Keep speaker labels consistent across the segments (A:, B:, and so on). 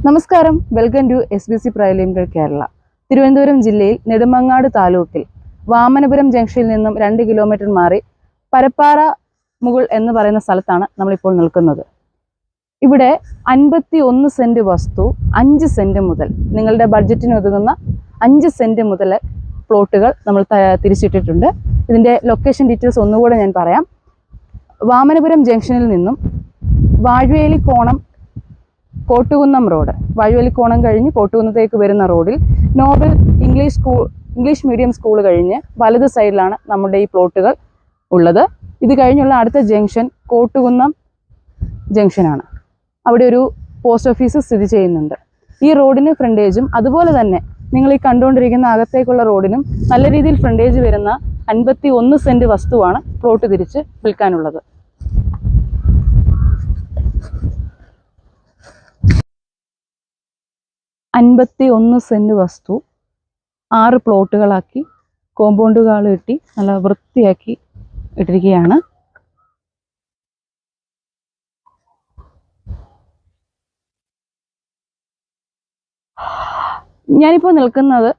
A: നമസ്കാരം, welcome to SBC private limited Kerala. Thiruvananthapuram ജില്ലയിൽ നെടുമങ്ങാട് താലൂക്കിൽ വാമനപുരം ജംഗ്ഷനിൽ നിന്നും 2 കിലോമീറ്റർ മാറി പരപ്പാറ മുകൾ ജംഗ്ഷൻ. ഈ ജംഗ്ഷൻ ആണ് നമ്മൾ ഇപ്പോൾ നിൽക്കുന്നത്. തിരുവനന്തപുരം ജില്ലയിൽ നെടുമങ്ങാട് താലൂക്കിൽ വാമനപുരം ജംഗ്ഷനിൽ നിന്നും 2 കിലോമീറ്റർ മാറി പരപ്പാറ മുകൾ എന്ന് പറയുന്ന സ്ഥലത്താണ് നമ്മളിപ്പോൾ നിൽക്കുന്നത്. ഇവിടെ 51 സെന്റ് വസ്തു 5 സെന്റ് മുതൽ നിങ്ങളുടെ ബഡ്ജറ്റിന് ഒതുങ്ങുന്ന 5 സെന്റ് മുതൽ പ്ലോട്ടുകൾ നമ്മൾ തിരിച്ചിട്ടിട്ടുണ്ട്. ഇതിൻ്റെ ലൊക്കേഷൻ ഡീറ്റെയിൽസ് ഒന്നുകൂടെ ഞാൻ പറയാം. വാമനപുരം ജംഗ്ഷനിൽ നിന്നും വാഴവേലിക്കോണം കോട്ടുകുന്നം റോഡ്, വാഴവേലിക്കോണം കഴിഞ്ഞ് കോട്ടുകുന്നത്തേക്ക് വരുന്ന റോഡിൽ നോബൽ ഇംഗ്ലീഷ് മീഡിയം സ്കൂൾ കഴിഞ്ഞ് വലത് സൈഡിലാണ് നമ്മുടെ ഈ പ്ലോട്ടുകൾ ഉള്ളത്. ഇത് കഴിഞ്ഞുള്ള അടുത്ത ജംഗ്ഷൻ കോട്ടുകുന്നം ജംഗ്ഷനാണ്. അവിടെ ഒരു പോസ്റ്റ് ഓഫീസ് സ്ഥിതി ചെയ്യുന്നുണ്ട്. ഈ റോഡിന് ഫ്രണ്ടേജും അതുപോലെ തന്നെ നിങ്ങൾ ഈ കണ്ടുകൊണ്ടിരിക്കുന്ന അകത്തേക്കുള്ള റോഡിനും നല്ല രീതിയിൽ ഫ്രണ്ടേജ് വരുന്ന 51 സെന്റ് വസ്തുവാണ് പ്ലോട്ട് തിരിച്ച് വിൽക്കാനുള്ളത്. സെന്റ് വസ്തു 6 പ്ലോട്ടുകളാക്കി കോമ്പൗണ്ടുകൾ കെട്ടി നല്ല വൃത്തിയാക്കി ഇട്ടിരിക്കുകയാണ്. ഞാനിപ്പോൾ നിൽക്കുന്നത്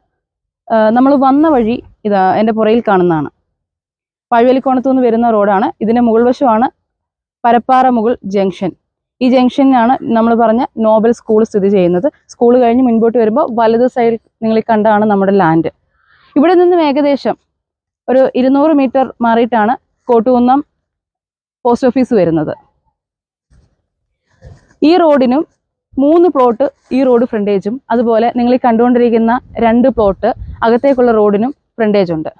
A: നമ്മൾ വന്ന വഴി ഇതാ എൻ്റെ പുറയിൽ കാണുന്നതാണ്. വാഴവേലിക്കോണത്തു നിന്ന് വരുന്ന റോഡാണ്. ഇതിൻ്റെ മുകൾ വശമാണ് പരപ്പാറ മുകൾ ജംഗ്ഷൻ. ഈ ജംഗ്ഷനിലാണ് നമ്മൾ പറഞ്ഞ നോബൽ സ്കൂൾ സ്ഥിതി ചെയ്യുന്നത്. സ്കൂൾ കഴിഞ്ഞ് മുൻപോട്ട് വരുമ്പോൾ വലത് സൈഡിൽ നിങ്ങൾ കണ്ടാണ് നമ്മുടെ ലാൻഡ്. ഇവിടെ നിന്നും ഏകദേശം ഒരു 200 മീറ്റർ മാറിയിട്ടാണ് കോട്ടുകുന്നം പോസ്റ്റ് ഓഫീസ് വരുന്നത്. ഈ റോഡിനും 3 പ്ലോട്ട് ഈ റോഡ് ഫ്രണ്ടേജും അതുപോലെ നിങ്ങൾ ഈ കണ്ടുകൊണ്ടിരിക്കുന്ന 2 പ്ലോട്ട് അകത്തേക്കുള്ള റോഡിനും ഫ്രണ്ടേജ് ഉണ്ട്.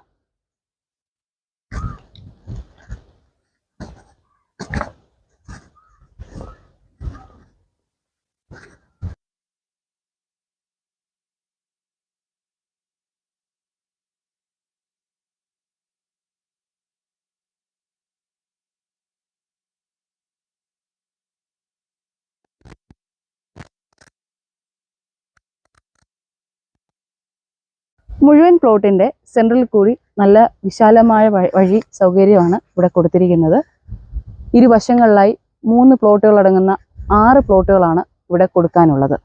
A: മുഴുവൻ പ്ലോട്ടിൻ്റെ സെൻട്രൽ കൂടി നല്ല വിശാലമായ വഴി സൗകര്യമാണ് ഇവിടെ കൊടുത്തിരിക്കുന്നത്. ഇരുവശങ്ങളിലായി 3 പ്ലോട്ടുകൾ അടങ്ങുന്ന 6 പ്ലോട്ടുകളാണ് ഇവിടെ കൊടുക്കാനുള്ളത്.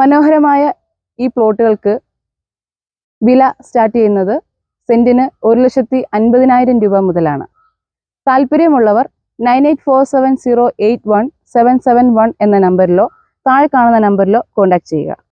A: മനോഹരമായ ഈ പ്ലോട്ടുകൾക്ക് വില സ്റ്റാർട്ട് ചെയ്യുന്നത് സെന്റിന് 1,50,000 രൂപ മുതലാണ്. താല്പര്യമുള്ളവർ 9847081771 എന്ന നമ്പറിലോ താഴെ കാണുന്ന നമ്പറിലോ കോൺടാക്ട് ചെയ്യുക.